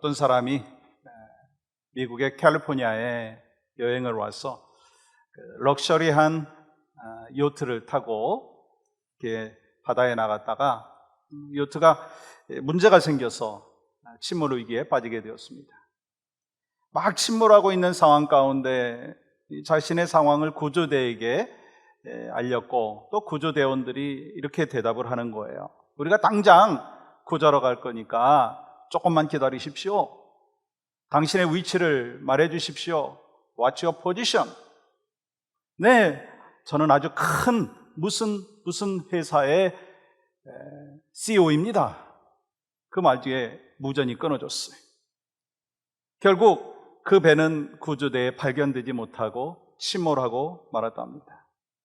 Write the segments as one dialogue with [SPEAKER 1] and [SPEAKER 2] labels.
[SPEAKER 1] 어떤 사람이 미국의 캘리포니아에 여행을 와서 럭셔리한 요트를 타고 이렇게 바다에 나갔다가 요트가 문제가 생겨서 침몰 위기에 빠지게 되었습니다. 막 침몰하고 있는 상황 가운데 자신의 상황을 구조대에게 알렸고, 또 구조대원들이 이렇게 대답을 하는 거예요. 우리가 당장 구조하러 갈 거니까 조금만 기다리십시오. 당신의 위치를 말해 주십시오. What's your position? 네, 저는 아주 큰 무슨 회사의 CEO입니다. 그 말 뒤에 무전이 끊어졌어요. 결국 그 배는 구조대에 발견되지 못하고 침몰하고 말았답니다.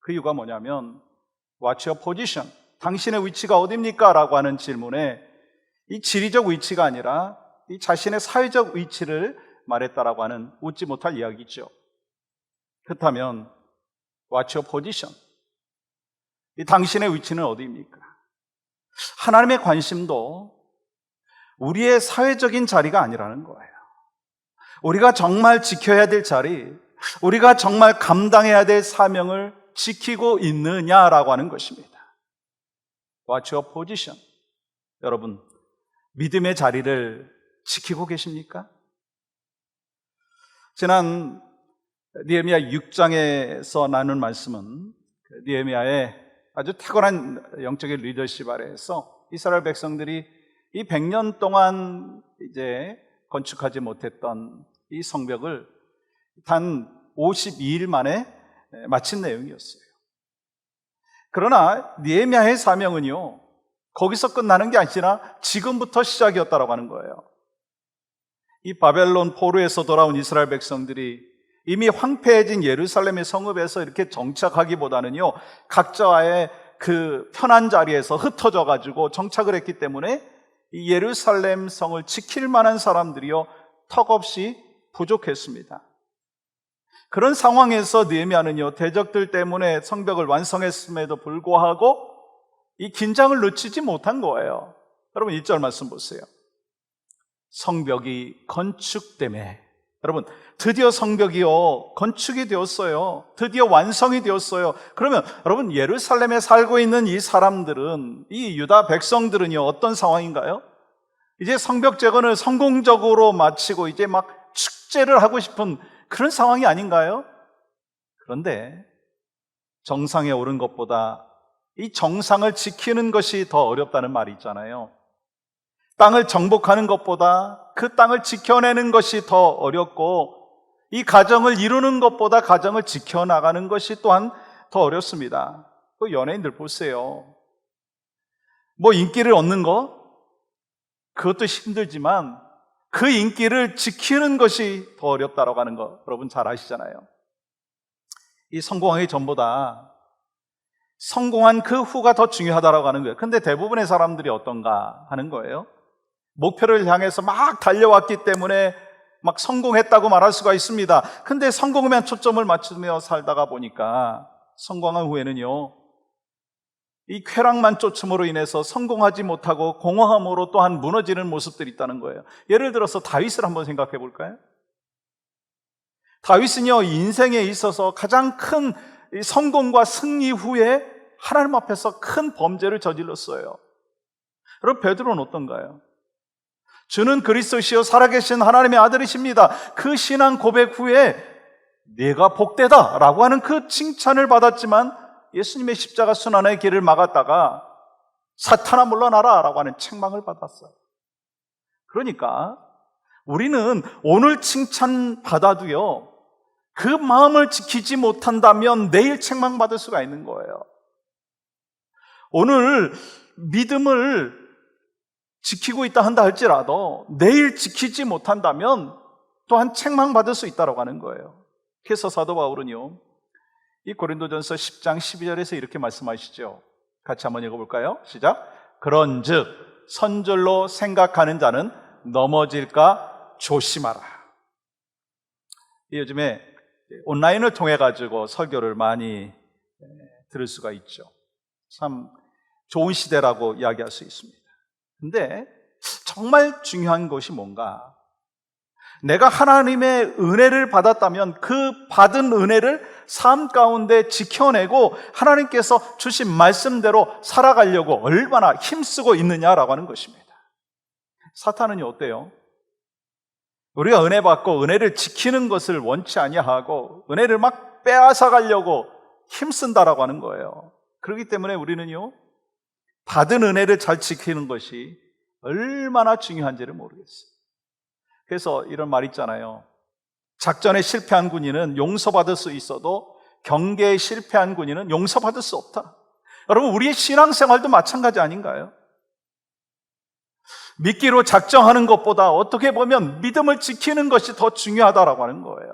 [SPEAKER 1] 그 이유가 뭐냐면 What's your position? 당신의 위치가 어디입니까? 라고 하는 질문에 이 지리적 위치가 아니라 이 자신의 사회적 위치를 말했다라고 하는 웃지 못할 이야기죠. 그렇다면 What's your position? 이 당신의 위치는 어디입니까? 하나님의 관심도 우리의 사회적인 자리가 아니라는 거예요. 우리가 정말 지켜야 될 자리, 우리가 정말 감당해야 될 사명을 지키고 있느냐라고 하는 것입니다. What's your position? 여러분, 믿음의 자리를 지키고 계십니까? 지난 느헤미야 6장에서 나눈 말씀은 느헤미야의 아주 탁월한 영적인 리더십 아래에서 이스라엘 백성들이 이 100년 동안 이제 건축하지 못했던 이 성벽을 단 52일 만에 마친 내용이었어요. 그러나 느헤미야의 사명은요, 거기서 끝나는 게 아니라 지금부터 시작이었다라고 하는 거예요. 이 바벨론 포로에서 돌아온 이스라엘 백성들이 이미 황폐해진 예루살렘의 성읍에서 이렇게 정착하기보다는요, 각자의 그 편한 자리에서 흩어져 가지고 정착을 했기 때문에 이 예루살렘 성을 지킬 만한 사람들이요, 턱없이 부족했습니다. 그런 상황에서 느헤미야는요, 대적들 때문에 성벽을 완성했음에도 불구하고 이 긴장을 늦추지 못한 거예요. 여러분 1절 말씀 보세요. 성벽이 건축됨에, 여러분 드디어 성벽이요 건축이 되었어요. 드디어 완성이 되었어요. 그러면 여러분 예루살렘에 살고 있는 이 사람들은, 이 유다 백성들은요 어떤 상황인가요? 이제 성벽 재건을 성공적으로 마치고 이제 막 축제를 하고 싶은 그런 상황이 아닌가요? 그런데 정상에 오른 것보다 이 정상을 지키는 것이 더 어렵다는 말이 있잖아요. 땅을 정복하는 것보다 그 땅을 지켜내는 것이 더 어렵고, 이 가정을 이루는 것보다 가정을 지켜나가는 것이 또한 더 어렵습니다. 그 연예인들 보세요. 뭐 인기를 얻는 거? 그것도 힘들지만 그 인기를 지키는 것이 더 어렵다라고 하는 거 여러분 잘 아시잖아요. 이 성공하기 전보다 성공한 그 후가 더 중요하다라고 하는 거예요. 근데 대부분의 사람들이 어떤가 하는 거예요. 목표를 향해서 막 달려왔기 때문에 막 성공했다고 말할 수가 있습니다. 근데 성공하면 초점을 맞추며 살다가 보니까 성공한 후에는요, 이 쾌락만 쫓음으로 인해서 성공하지 못하고 공허함으로 또한 무너지는 모습들이 있다는 거예요. 예를 들어서 다윗을 한번 생각해 볼까요? 다윗은요, 인생에 있어서 가장 큰 성공과 승리 후에 하나님 앞에서 큰 범죄를 저질렀어요. 여러분 베드로는 어떤가요? 주는 그리스도시요 살아계신 하나님의 아들이십니다. 그 신앙 고백 후에 내가 복되다 라고 하는 그 칭찬을 받았지만 예수님의 십자가 순환의 길을 막았다가 사탄아 물러나라 라고 하는 책망을 받았어요. 그러니까 우리는 오늘 칭찬 받아도요, 그 마음을 지키지 못한다면 내일 책망받을 수가 있는 거예요. 오늘 믿음을 지키고 있다 한다 할지라도 내일 지키지 못한다면 또한 책망받을 수 있다고 하는 거예요. 그래서 사도 바울은요, 이 고린도전서 10장 12절에서 이렇게 말씀하시죠. 같이 한번 읽어볼까요? 시작. 그런즉 선절로 생각하는 자는 넘어질까 조심하라. 요즘에 온라인을 통해 가지고 설교를 많이 들을 수가 있죠. 참 좋은 시대라고 이야기할 수 있습니다. 근데 정말 중요한 것이 뭔가, 내가 하나님의 은혜를 받았다면 그 받은 은혜를 삶 가운데 지켜내고 하나님께서 주신 말씀대로 살아가려고 얼마나 힘쓰고 있느냐라고 하는 것입니다. 사탄은요, 어때요? 우리가 은혜 받고 은혜를 지키는 것을 원치 아니하고 은혜를 막 빼앗아 가려고 힘쓴다라고 하는 거예요. 그렇기 때문에 우리는요, 받은 은혜를 잘 지키는 것이 얼마나 중요한지를 모르겠어요. 그래서 이런 말 있잖아요. 작전에 실패한 군인은 용서받을 수 있어도 경계에 실패한 군인은 용서받을 수 없다. 여러분, 우리의 신앙생활도 마찬가지 아닌가요? 믿기로 작정하는 것보다 어떻게 보면 믿음을 지키는 것이 더 중요하다라고 하는 거예요.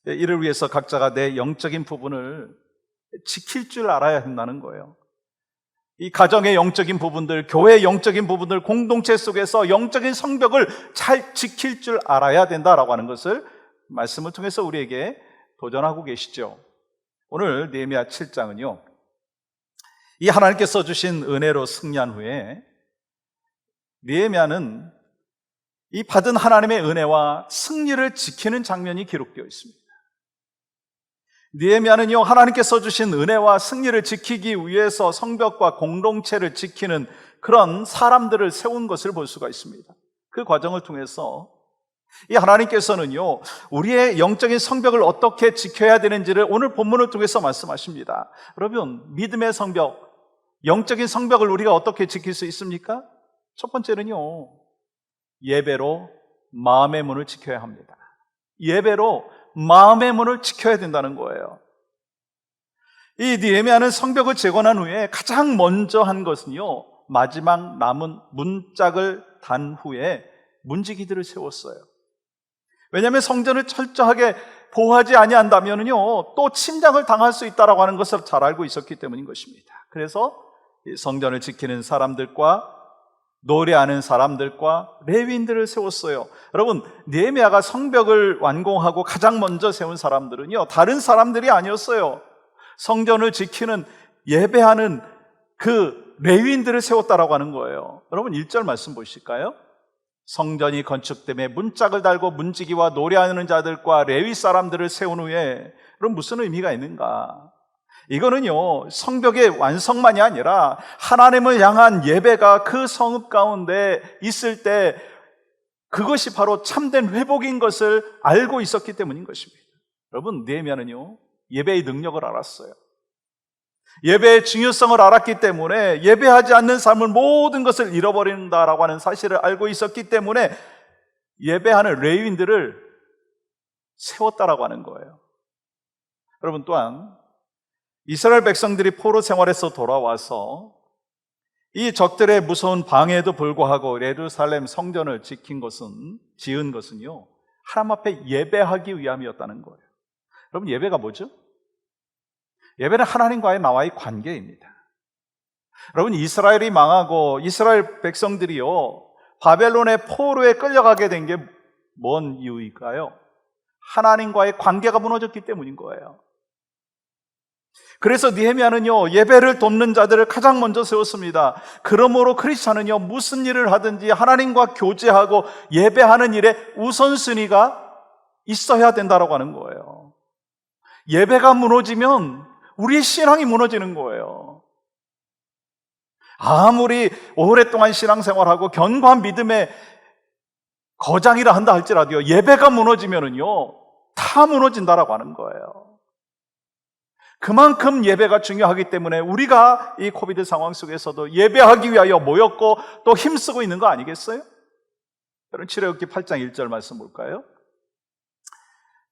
[SPEAKER 1] 이를 위해서 각자가 내 영적인 부분을 지킬 줄 알아야 한다는 거예요. 이 가정의 영적인 부분들, 교회의 영적인 부분들, 공동체 속에서 영적인 성벽을 잘 지킬 줄 알아야 된다라고 하는 것을 말씀을 통해서 우리에게 도전하고 계시죠. 오늘 느헤미야 7장은요, 이 하나님께서 주신 은혜로 승리한 후에 느헤미야는 이 받은 하나님의 은혜와 승리를 지키는 장면이 기록되어 있습니다. 느헤미야는요, 하나님께서 주신 은혜와 승리를 지키기 위해서 성벽과 공동체를 지키는 그런 사람들을 세운 것을 볼 수가 있습니다. 그 과정을 통해서 이 하나님께서는요, 우리의 영적인 성벽을 어떻게 지켜야 되는지를 오늘 본문을 통해서 말씀하십니다. 여러분, 믿음의 성벽, 영적인 성벽을 우리가 어떻게 지킬 수 있습니까? 첫 번째는요, 예배로 마음의 문을 지켜야 합니다. 예배로 마음의 문을 지켜야 된다는 거예요. 이 느헤미야는 성벽을 재건한 후에 가장 먼저 한 것은요, 마지막 남은 문짝을 단 후에 문지기들을 세웠어요. 왜냐하면 성전을 철저하게 보호하지 아니한다면요, 또 침략을 당할 수 있다라고 하는 것을 잘 알고 있었기 때문인 것입니다. 그래서 성전을 지키는 사람들과 노래하는 사람들과 레위인들을 세웠어요. 여러분, 느헤미야가 성벽을 완공하고 가장 먼저 세운 사람들은요, 다른 사람들이 아니었어요. 성전을 지키는, 예배하는 그 레위인들을 세웠다라고 하는 거예요. 여러분, 1절 말씀 보실까요? 성전이 건축됨에 문짝을 달고 문지기와 노래하는 자들과 레위 사람들을 세운 후에, 그럼 무슨 의미가 있는가? 이거는요, 성벽의 완성만이 아니라 하나님을 향한 예배가 그 성읍 가운데 있을 때 그것이 바로 참된 회복인 것을 알고 있었기 때문인 것입니다. 여러분, 느헤미야는요, 예배의 능력을 알았어요. 예배의 중요성을 알았기 때문에 예배하지 않는 삶은 모든 것을 잃어버린다라고 하는 사실을 알고 있었기 때문에 예배하는 레위인들을 세웠다라고 하는 거예요. 여러분, 또한 이스라엘 백성들이 포로 생활에서 돌아와서 이 적들의 무서운 방해에도 불구하고 예루살렘 성전을 지은 것은요, 하나님 앞에 예배하기 위함이었다는 거예요. 여러분, 예배가 뭐죠? 예배는 하나님과의 나와의 관계입니다. 여러분, 이스라엘이 망하고 이스라엘 백성들이요, 바벨론의 포로에 끌려가게 된 게 뭔 이유일까요? 하나님과의 관계가 무너졌기 때문인 거예요. 그래서 느헤미야는요, 예배를 돕는 자들을 가장 먼저 세웠습니다. 그러므로 크리스찬은요, 무슨 일을 하든지 하나님과 교제하고 예배하는 일에 우선순위가 있어야 된다고 하는 거예요. 예배가 무너지면 우리의 신앙이 무너지는 거예요. 아무리 오랫동안 신앙생활하고 견고한 믿음의 거장이라 한다 할지라도요, 예배가 무너지면은요, 다 무너진다라고 하는 거예요. 그만큼 예배가 중요하기 때문에 우리가 이 코비드 상황 속에서도 예배하기 위하여 모였고 또 힘쓰고 있는 거 아니겠어요? 여러분, 출애굽기 8장 1절 말씀 볼까요?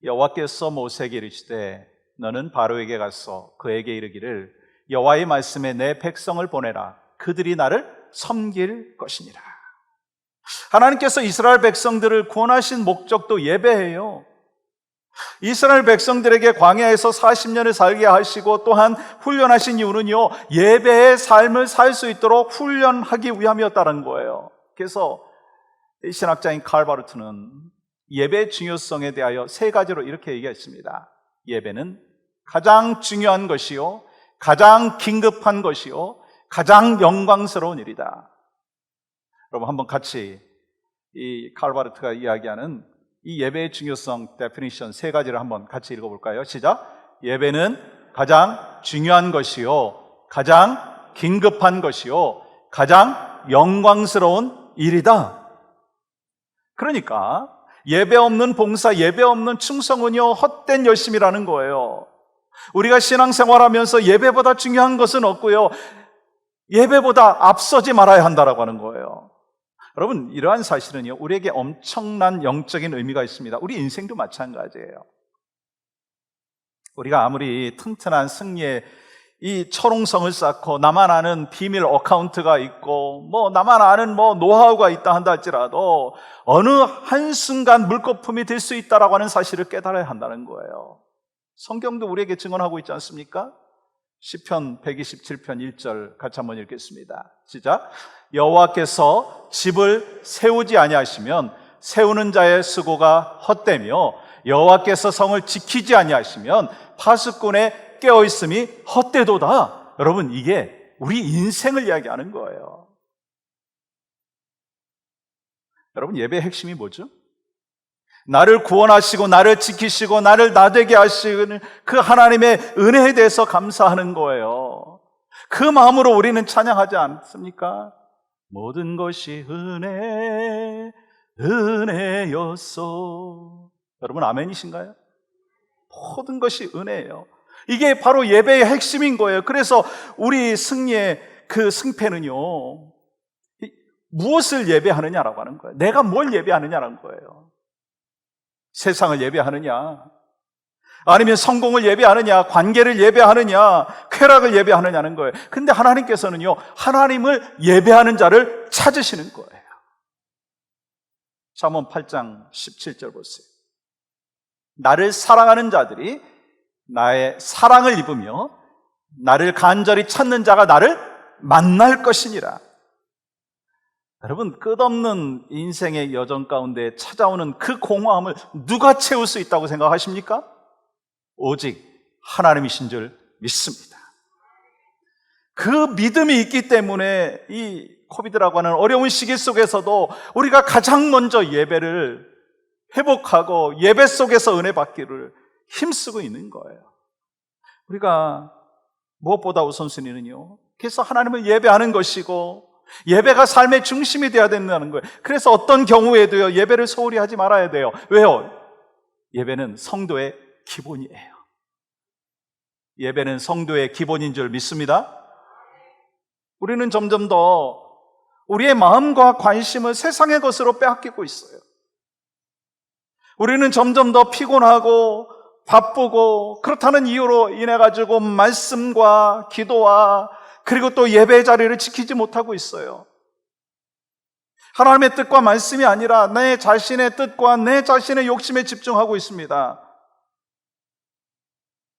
[SPEAKER 1] 여호와께서 모세에게 이르시되 너는 바로에게 가서 그에게 이르기를 여호와의 말씀에 내 백성을 보내라. 그들이 나를 섬길 것이니라. 하나님께서 이스라엘 백성들을 구원하신 목적도 예배예요. 이스라엘 백성들에게 광야에서 40년을 살게 하시고 또한 훈련하신 이유는요, 예배의 삶을 살 수 있도록 훈련하기 위함이었다는 거예요. 그래서 신학자인 칼 바르트는 예배의 중요성에 대하여 세 가지로 이렇게 얘기했습니다. 예배는 가장 중요한 것이요, 가장 긴급한 것이요, 가장 영광스러운 일이다. 여러분, 한번 같이 이 칼바르트가 이야기하는 이 예배의 중요성 데피니션 세 가지를 한번 같이 읽어볼까요? 시작. 예배는 가장 중요한 것이요, 가장 긴급한 것이요, 가장 영광스러운 일이다. 그러니까 예배 없는 봉사, 예배 없는 충성은요, 헛된 열심이라는 거예요. 우리가 신앙생활하면서 예배보다 중요한 것은 없고요, 예배보다 앞서지 말아야 한다라고 하는 거예요. 여러분, 이러한 사실은요, 우리에게 엄청난 영적인 의미가 있습니다. 우리 인생도 마찬가지예요. 우리가 아무리 튼튼한 승리의 이 철옹성을 쌓고 나만 아는 비밀 어카운트가 있고 나만 아는 노하우가 있다 한다 할지라도 어느 한순간 물거품이 될 수 있다라고 하는 사실을 깨달아야 한다는 거예요. 성경도 우리에게 증언하고 있지 않습니까? 시편 127편 1절 같이 한번 읽겠습니다. 시작. 여호와께서 집을 세우지 아니하시면 세우는 자의 수고가 헛되며 여호와께서 성을 지키지 아니하시면 파수꾼의 깨어있음이 헛되도다. 여러분, 이게 우리 인생을 이야기하는 거예요. 여러분, 예배의 핵심이 뭐죠? 나를 구원하시고 나를 지키시고 나를 나되게 하시는 그 하나님의 은혜에 대해서 감사하는 거예요. 그 마음으로 우리는 찬양하지 않습니까? 모든 것이 은혜였소. 여러분, 아멘이신가요? 모든 것이 은혜예요. 이게 바로 예배의 핵심인 거예요. 그래서 우리 승리의 그 승패는요, 무엇을 예배하느냐라고 하는 거예요. 내가 뭘 예배하느냐라는 거예요. 세상을 예배하느냐, 아니면 성공을 예배하느냐, 관계를 예배하느냐, 쾌락을 예배하느냐는 거예요. 근데 하나님께서는요, 하나님을 예배하는 자를 찾으시는 거예요. 잠언 8장 17절 보세요. 나를 사랑하는 자들이 나의 사랑을 입으며 나를 간절히 찾는 자가 나를 만날 것이니라. 여러분, 끝없는 인생의 여정 가운데 찾아오는 그 공허함을 누가 채울 수 있다고 생각하십니까? 오직 하나님이신 줄 믿습니다. 그 믿음이 있기 때문에 이 코비드라고 하는 어려운 시기 속에서도 우리가 가장 먼저 예배를 회복하고 예배 속에서 은혜 받기를 힘쓰고 있는 거예요. 우리가 무엇보다 우선순위는요, 그래서 하나님을 예배하는 것이고 예배가 삶의 중심이 되어야 된다는 거예요. 그래서 어떤 경우에도요, 예배를 소홀히 하지 말아야 돼요. 왜요? 예배는 성도의 기본이에요. 예배는 성도의 기본인 줄 믿습니다. 우리는 점점 더 우리의 마음과 관심을 세상의 것으로 빼앗기고 있어요. 우리는 점점 더 피곤하고 바쁘고 그렇다는 이유로 인해 가지고 말씀과 기도와 그리고 또 예배의 자리를 지키지 못하고 있어요. 하나님의 뜻과 말씀이 아니라 내 자신의 뜻과 내 자신의 욕심에 집중하고 있습니다.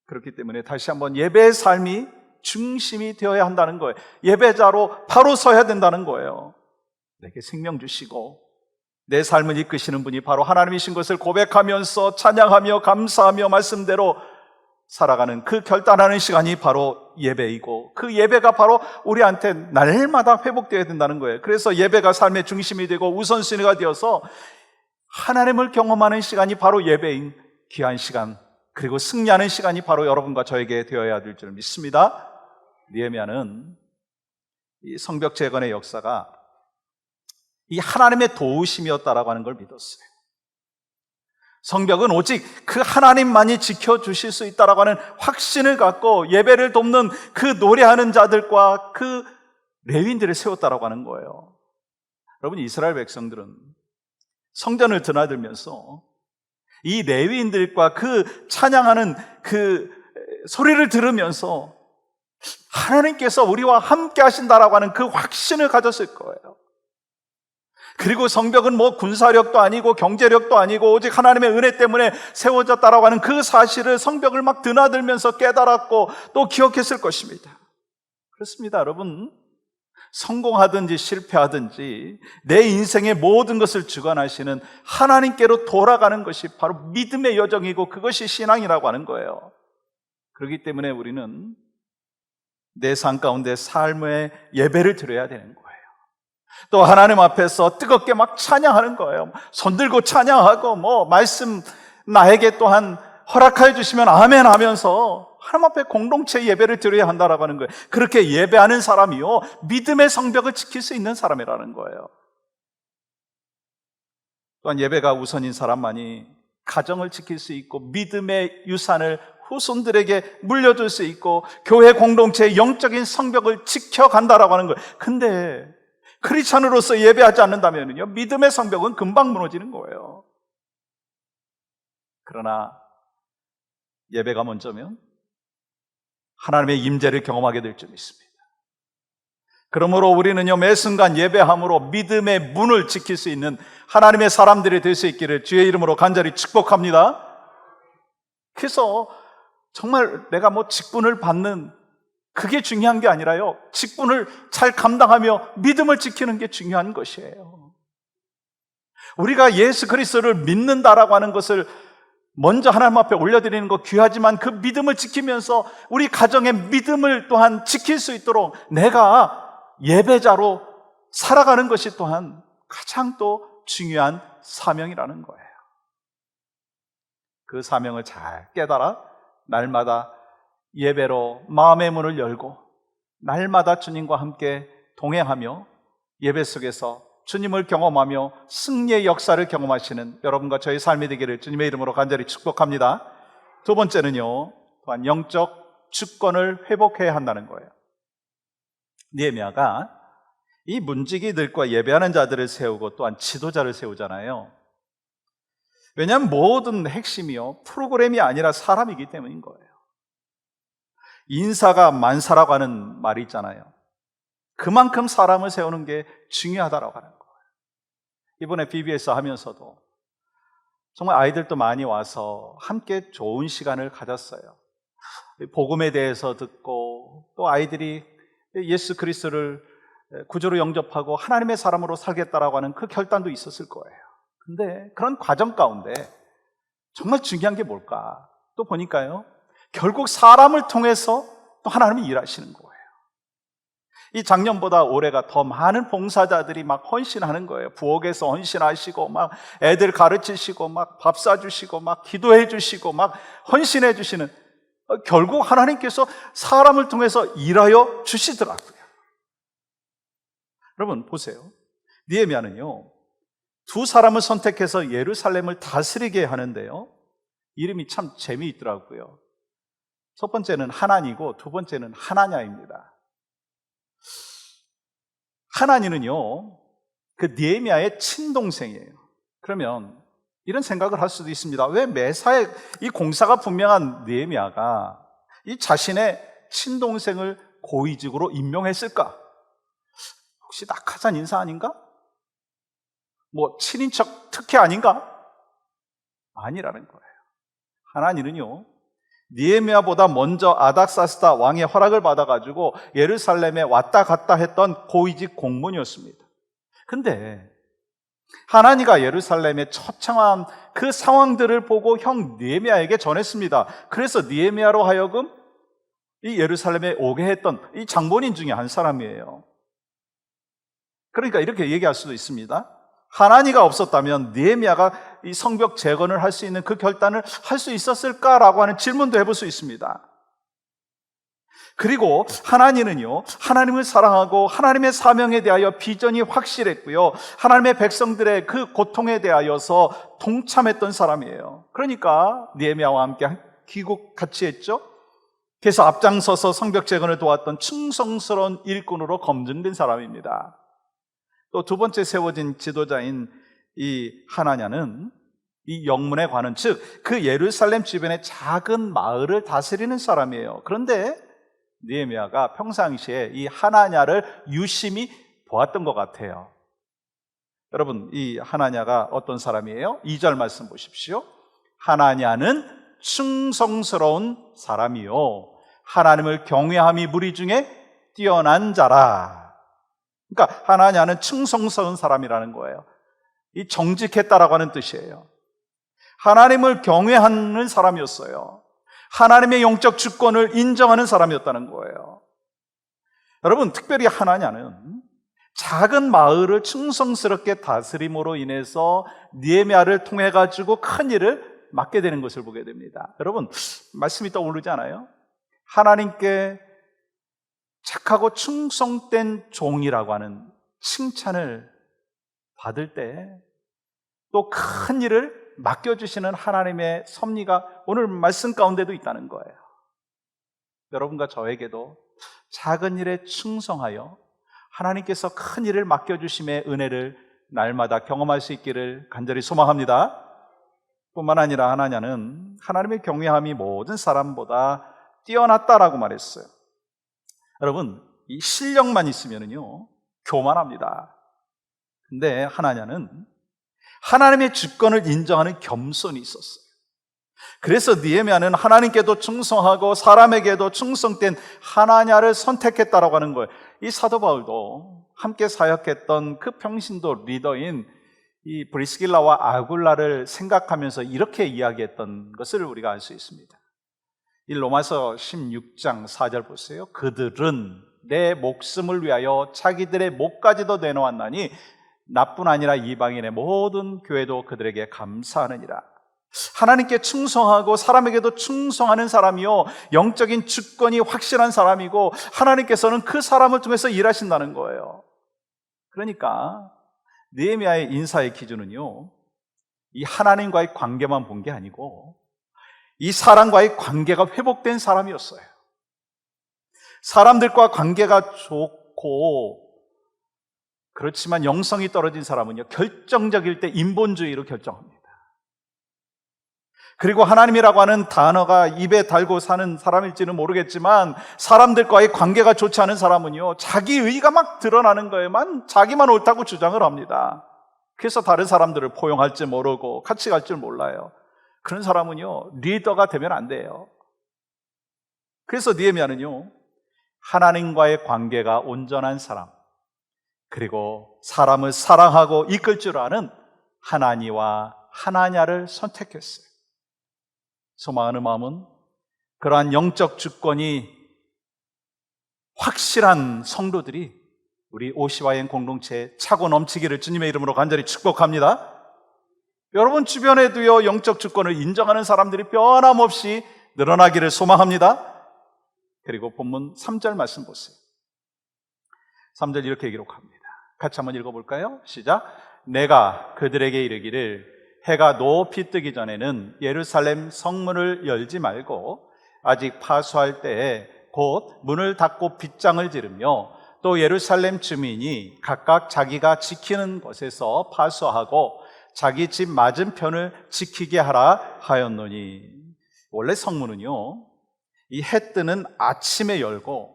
[SPEAKER 1] 그렇기 때문에 다시 한번 예배의 삶이 중심이 되어야 한다는 거예요. 예배자로 바로 서야 된다는 거예요. 내게 생명 주시고 내 삶을 이끄시는 분이 바로 하나님이신 것을 고백하면서 찬양하며 감사하며 말씀대로 살아가는 그 결단하는 시간이 바로 예배이고, 그 예배가 바로 우리한테 날마다 회복되어야 된다는 거예요. 그래서 예배가 삶의 중심이 되고 우선순위가 되어서 하나님을 경험하는 시간이 바로 예배인 귀한 시간, 그리고 승리하는 시간이 바로 여러분과 저에게 되어야 될 줄 믿습니다. 느헤미야는 이 성벽 재건의 역사가 이 하나님의 도우심이었다라고 하는 걸 믿었어요. 성벽은 오직 그 하나님만이 지켜주실 수 있다라고 하는 확신을 갖고 예배를 돕는 그 노래하는 자들과 그 레위인들을 세웠다라고 하는 거예요. 여러분, 이스라엘 백성들은 성전을 드나들면서 이 레위인들과 그 찬양하는 그 소리를 들으면서 하나님께서 우리와 함께 하신다라고 하는 그 확신을 가졌을 거예요. 그리고 성벽은 군사력도 아니고 경제력도 아니고 오직 하나님의 은혜 때문에 세워졌다라고 하는 그 사실을 성벽을 막 드나들면서 깨달았고 또 기억했을 것입니다. 그렇습니다, 여러분. 성공하든지 실패하든지 내 인생의 모든 것을 주관하시는 하나님께로 돌아가는 것이 바로 믿음의 여정이고 그것이 신앙이라고 하는 거예요. 그렇기 때문에 우리는 내 삶 가운데 삶의 예배를 드려야 되는 거예요. 또 하나님 앞에서 뜨겁게 막 찬양하는 거예요. 손들고 찬양하고 말씀 나에게 또한 허락하여 주시면 아멘 하면서 하나님 앞에 공동체 예배를 드려야 한다라고 하는 거예요. 그렇게 예배하는 사람이요, 믿음의 성벽을 지킬 수 있는 사람이라는 거예요. 또한 예배가 우선인 사람만이 가정을 지킬 수 있고 믿음의 유산을 후손들에게 물려줄 수 있고 교회 공동체의 영적인 성벽을 지켜간다라고 하는 거예요. 근데 크리스찬으로서 예배하지 않는다면요, 믿음의 성벽은 금방 무너지는 거예요. 그러나 예배가 먼저면 하나님의 임재를 경험하게 될 줄 믿습니다. 그러므로 우리는요, 매 순간 예배함으로 믿음의 문을 지킬 수 있는 하나님의 사람들이 될 수 있기를 주의 이름으로 간절히 축복합니다. 그래서 정말 내가 직분을 받는 그게 중요한 게 아니라요, 직분을 잘 감당하며 믿음을 지키는 게 중요한 것이에요. 우리가 예수 그리스도를 믿는다라고 하는 것을 먼저 하나님 앞에 올려드리는 거 귀하지만 그 믿음을 지키면서 우리 가정의 믿음을 또한 지킬 수 있도록 내가 예배자로 살아가는 것이 또한 가장 또 중요한 사명이라는 거예요. 그 사명을 잘 깨달아 날마다 예배로 마음의 문을 열고 날마다 주님과 함께 동행하며 예배 속에서 주님을 경험하며 승리의 역사를 경험하시는 여러분과 저의 삶이 되기를 주님의 이름으로 간절히 축복합니다. 두 번째는요, 또한 영적 주권을 회복해야 한다는 거예요. 느헤미야가 이 문지기들과 예배하는 자들을 세우고 또한 지도자를 세우잖아요. 왜냐하면 모든 핵심이요, 프로그램이 아니라 사람이기 때문인 거예요. 인사가 만사라고 하는 말이 있잖아요. 그만큼 사람을 세우는 게 중요하다라고 하는 거예요. 이번에 BBS 하면서도 정말 아이들도 많이 와서 함께 좋은 시간을 가졌어요. 복음에 대해서 듣고 또 아이들이 예수 그리스도를 구주로 영접하고 하나님의 사람으로 살겠다라고 하는 그 결단도 있었을 거예요. 근데 그런 과정 가운데 정말 중요한 게 뭘까? 또 보니까요, 결국 사람을 통해서 또 하나님이 일하시는 거예요. 이 작년보다 올해가 더 많은 봉사자들이 막 헌신하는 거예요. 부엌에서 헌신하시고 막 애들 가르치시고 막 밥 사주시고 막 기도해 주시고 막 헌신해 주시는, 결국 하나님께서 사람을 통해서 일하여 주시더라고요. 여러분 보세요. 느헤미야는요, 두 사람을 선택해서 예루살렘을 다스리게 하는데요, 이름이 참 재미있더라고요. 첫 번째는 하나니고 두 번째는 하나냐입니다. 하나니는요, 그 느헤미야의 친동생이에요. 그러면 이런 생각을 할 수도 있습니다. 왜 매사에 이 공사가 분명한 느헤미야가 이 자신의 친동생을 고위직으로 임명했을까? 혹시 낙하산 인사 아닌가? 친인척 특혜 아닌가? 아니라는 거예요. 하나니는요, 느헤미야보다 먼저 아닥사스다 왕의 허락을 받아가지고 예루살렘에 왔다 갔다 했던 고위직 공무원이었습니다. 근데 하나니가 예루살렘에 처참한 그 상황들을 보고 형 느헤미야에게 전했습니다. 그래서 느헤미야로 하여금 이 예루살렘에 오게 했던 이 장본인 중에 한 사람이에요. 그러니까 이렇게 얘기할 수도 있습니다. 하나니가 없었다면 느헤미야가 이 성벽 재건을 할 수 있는 그 결단을 할 수 있었을까라고 하는 질문도 해볼 수 있습니다. 그리고 하나니는요, 하나님을 사랑하고 하나님의 사명에 대하여 비전이 확실했고요, 하나님의 백성들의 그 고통에 대하여서 동참했던 사람이에요. 그러니까 느헤미야와 함께 귀국 같이 했죠. 그래서 앞장서서 성벽 재건을 도왔던 충성스러운 일꾼으로 검증된 사람입니다. 또 두 번째 세워진 지도자인 이 하나냐는 이 영문에 관한, 즉 그 예루살렘 주변의 작은 마을을 다스리는 사람이에요. 그런데 느헤미야가 평상시에 이 하나냐를 유심히 보았던 것 같아요. 여러분, 이 하나냐가 어떤 사람이에요? 2절 말씀 보십시오. 하나냐는 충성스러운 사람이요, 하나님을 경외함이 무리 중에 뛰어난 자라. 그러니까 하나냐는 충성스러운 사람이라는 거예요. 이 정직했다라고 하는 뜻이에요. 하나님을 경외하는 사람이었어요. 하나님의 영적 주권을 인정하는 사람이었다는 거예요. 여러분, 특별히 하나냐는 작은 마을을 충성스럽게 다스림으로 인해서 느헤미야를 통해 가지고 큰 일을 맡게 되는 것을 보게 됩니다. 여러분, 말씀이 떠오르지 않아요? 하나님께 착하고 충성된 종이라고 하는 칭찬을 받을 때 또 큰 일을 맡겨주시는 하나님의 섭리가 오늘 말씀 가운데도 있다는 거예요. 여러분과 저에게도 작은 일에 충성하여 하나님께서 큰 일을 맡겨주심의 은혜를 날마다 경험할 수 있기를 간절히 소망합니다. 뿐만 아니라 하나냐는 하나님의 경외함이 모든 사람보다 뛰어났다라고 말했어요. 여러분, 이 실력만 있으면요 교만합니다. 근데 하나냐는 하나님의 주권을 인정하는 겸손이 있었어요. 그래서 느헤미야는 하나님께도 충성하고 사람에게도 충성된 하나냐를 선택했다라고 하는 거예요. 이 사도 바울도 함께 사역했던 그 평신도 리더인 이 브리스길라와 아굴라를 생각하면서 이렇게 이야기했던 것을 우리가 알 수 있습니다. 이 로마서 16장 4절 보세요. 그들은 내 목숨을 위하여 자기들의 목까지도 내놓았나니 나뿐 아니라 이방인의 모든 교회도 그들에게 감사하느니라. 하나님께 충성하고 사람에게도 충성하는 사람이요 영적인 주권이 확실한 사람이고 하나님께서는 그 사람을 통해서 일하신다는 거예요. 그러니까 느헤미야의 인사의 기준은요 이 하나님과의 관계만 본 게 아니고 이 사람과의 관계가 회복된 사람이었어요. 사람들과 관계가 좋고 그렇지만 영성이 떨어진 사람은요 결정적일 때 인본주의로 결정합니다. 그리고 하나님이라고 하는 단어가 입에 달고 사는 사람일지는 모르겠지만 사람들과의 관계가 좋지 않은 사람은요 자기 의가 막 드러나는 거에만 자기만 옳다고 주장을 합니다. 그래서 다른 사람들을 포용할 줄 모르고 같이 갈 줄 몰라요. 그런 사람은요 리더가 되면 안 돼요. 그래서 느헤미야는요 하나님과의 관계가 온전한 사람, 그리고 사람을 사랑하고 이끌 줄 아는 하나니와 하나냐를 선택했어요. 소망하는 마음은 그러한 영적 주권이 확실한 성도들이 우리 오시와행 공동체에 차고 넘치기를 주님의 이름으로 간절히 축복합니다. 여러분 주변에도요 영적 주권을 인정하는 사람들이 변함없이 늘어나기를 소망합니다. 그리고 본문 3절 말씀 보세요. 3절 이렇게 기록합니다. 같이 한번 읽어볼까요? 시작. 내가 그들에게 이르기를 해가 높이 뜨기 전에는 예루살렘 성문을 열지 말고 아직 파수할 때에 곧 문을 닫고 빗장을 지르며 또 예루살렘 주민이 각각 자기가 지키는 곳에서 파수하고 자기 집 맞은편을 지키게 하라 하였노니. 원래 성문은요 이 해 뜨는 아침에 열고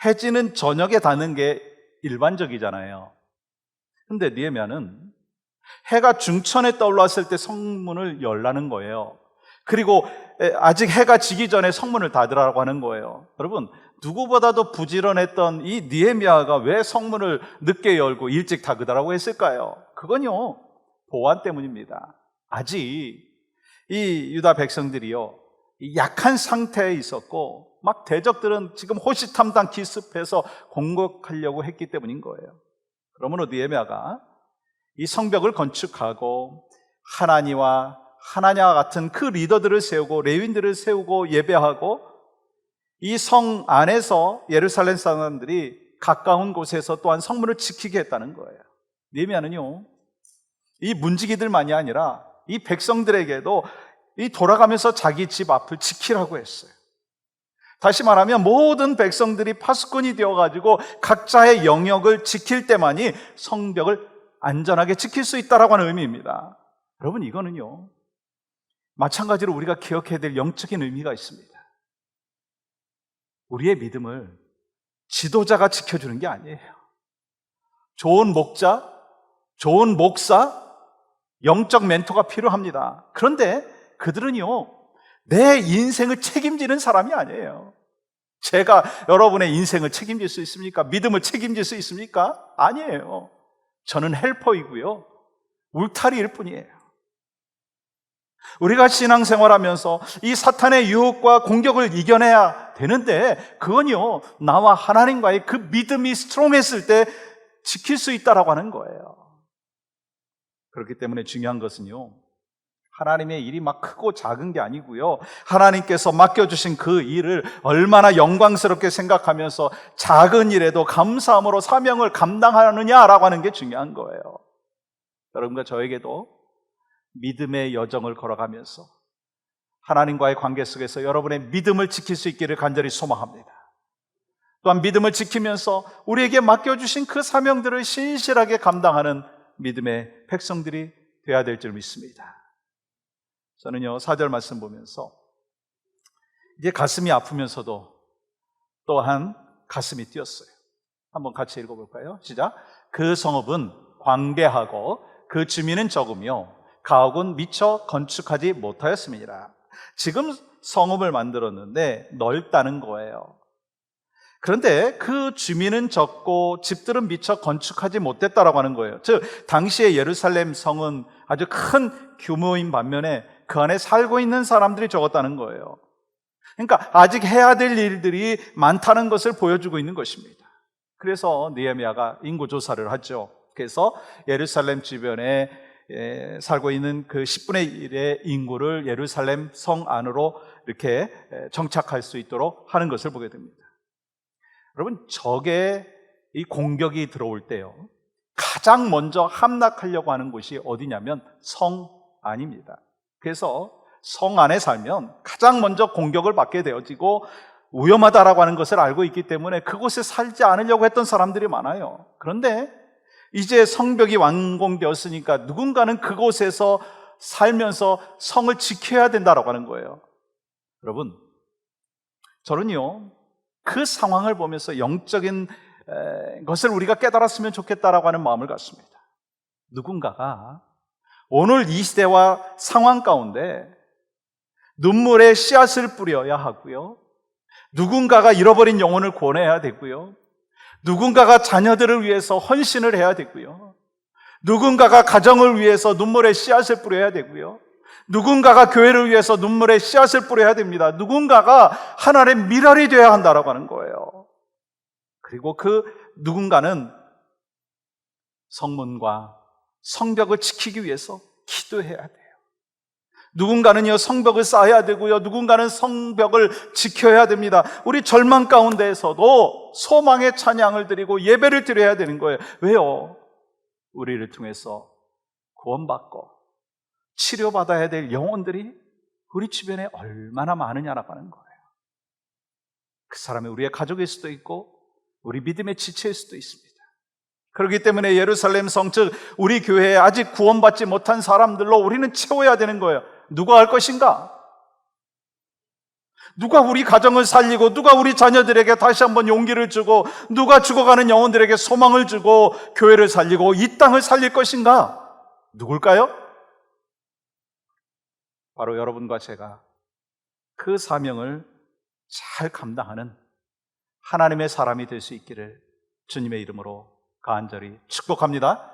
[SPEAKER 1] 해 지는 저녁에 닫는 게 일반적이잖아요. 근데 느헤미야는 해가 중천에 떠올랐을 때 성문을 열라는 거예요. 그리고 아직 해가 지기 전에 성문을 닫으라고 하는 거예요. 여러분 누구보다도 부지런했던 이 느헤미야가 왜 성문을 늦게 열고 일찍 닫으라고 했을까요? 그건요 보안 때문입니다. 아직 이 유다 백성들이요 약한 상태에 있었고 막 대적들은 지금 호시탐탐 기습해서 공격하려고 했기 때문인 거예요. 그러므로 느헤미야가 이 성벽을 건축하고 하나니와 하나냐와 같은 그 리더들을 세우고 레위인들을 세우고 예배하고 이 성 안에서 예루살렘 사람들이 가까운 곳에서 또한 성문을 지키게 했다는 거예요. 느헤미야는요 이 문지기들만이 아니라 이 백성들에게도 이 돌아가면서 자기 집 앞을 지키라고 했어요. 다시 말하면 모든 백성들이 파수꾼이 되어가지고 각자의 영역을 지킬 때만이 성벽을 안전하게 지킬 수 있다라고 하는 의미입니다. 여러분 이거는요 마찬가지로 우리가 기억해야 될 영적인 의미가 있습니다. 우리의 믿음을 지도자가 지켜주는 게 아니에요. 좋은 목자, 좋은 목사, 영적 멘토가 필요합니다. 그런데 그들은요 내 인생을 책임지는 사람이 아니에요. 제가 여러분의 인생을 책임질 수 있습니까? 믿음을 책임질 수 있습니까? 아니에요. 저는 헬퍼이고요 울타리일 뿐이에요. 우리가 신앙생활하면서 이 사탄의 유혹과 공격을 이겨내야 되는데 그건요 나와 하나님과의 그 믿음이 스트롱했을 때 지킬 수 있다라고 하는 거예요. 그렇기 때문에 중요한 것은요, 하나님의 일이 막 크고 작은 게 아니고요, 하나님께서 맡겨주신 그 일을 얼마나 영광스럽게 생각하면서 작은 일에도 감사함으로 사명을 감당하느냐라고 하는 게 중요한 거예요. 여러분과 저에게도 믿음의 여정을 걸어가면서 하나님과의 관계 속에서 여러분의 믿음을 지킬 수 있기를 간절히 소망합니다. 또한 믿음을 지키면서 우리에게 맡겨주신 그 사명들을 신실하게 감당하는 믿음의 백성들이 되어야 될 줄 믿습니다. 저는요, 4절 말씀 보면서 이제 가슴이 아프면서도 또한 가슴이 뛰었어요. 한번 같이 읽어볼까요? 시작. 그 성읍은 광대하고 그 주민은 적으며 가옥은 미처 건축하지 못하였음이니라. 지금 성읍을 만들었는데 넓다는 거예요. 그런데 그 주민은 적고 집들은 미처 건축하지 못했다라고 하는 거예요. 즉 당시의 예루살렘 성은 아주 큰 규모인 반면에 그 안에 살고 있는 사람들이 적었다는 거예요. 그러니까 아직 해야 될 일들이 많다는 것을 보여주고 있는 것입니다. 그래서 느헤미야가 인구 조사를 하죠. 그래서 예루살렘 주변에 살고 있는 그 10분의 1의 인구를 예루살렘 성 안으로 이렇게 정착할 수 있도록 하는 것을 보게 됩니다. 여러분, 적의 이 공격이 들어올 때요, 가장 먼저 함락하려고 하는 곳이 어디냐면 성 안입니다. 그래서 성 안에 살면 가장 먼저 공격을 받게 되어지고 위험하다라고 하는 것을 알고 있기 때문에 그곳에 살지 않으려고 했던 사람들이 많아요. 그런데 이제 성벽이 완공되었으니까 누군가는 그곳에서 살면서 성을 지켜야 된다라고 하는 거예요. 여러분, 저는요, 그 상황을 보면서 영적인 것을 우리가 깨달았으면 좋겠다라고 하는 마음을 갖습니다. 누군가가 오늘 이 시대와 상황 가운데 눈물의 씨앗을 뿌려야 하고요, 누군가가 잃어버린 영혼을 구원해야 되고요, 누군가가 자녀들을 위해서 헌신을 해야 되고요, 누군가가 가정을 위해서 눈물의 씨앗을 뿌려야 되고요, 누군가가 교회를 위해서 눈물의 씨앗을 뿌려야 됩니다. 누군가가 하나님의 미랄이 되어야 한다라고 하는 거예요. 그리고 그 누군가는 성문과 성벽을 지키기 위해서 기도해야 돼요. 누군가는요, 성벽을 쌓아야 되고요, 누군가는 성벽을 지켜야 됩니다. 우리 절망 가운데에서도 소망의 찬양을 드리고 예배를 드려야 되는 거예요. 왜요? 우리를 통해서 구원받고 치료받아야 될 영혼들이 우리 주변에 얼마나 많으냐라고 하는 거예요. 그 사람이 우리의 가족일 수도 있고 우리 믿음의 지체일 수도 있습니다. 그렇기 때문에 예루살렘 성, 즉 우리 교회에 아직 구원받지 못한 사람들로 우리는 채워야 되는 거예요. 누가 할 것인가? 누가 우리 가정을 살리고, 누가 우리 자녀들에게 다시 한번 용기를 주고, 누가 죽어가는 영혼들에게 소망을 주고 교회를 살리고 이 땅을 살릴 것인가? 누굴까요? 바로 여러분과 제가 그 사명을 잘 감당하는 하나님의 사람이 될 수 있기를 주님의 이름으로 간절히 축복합니다.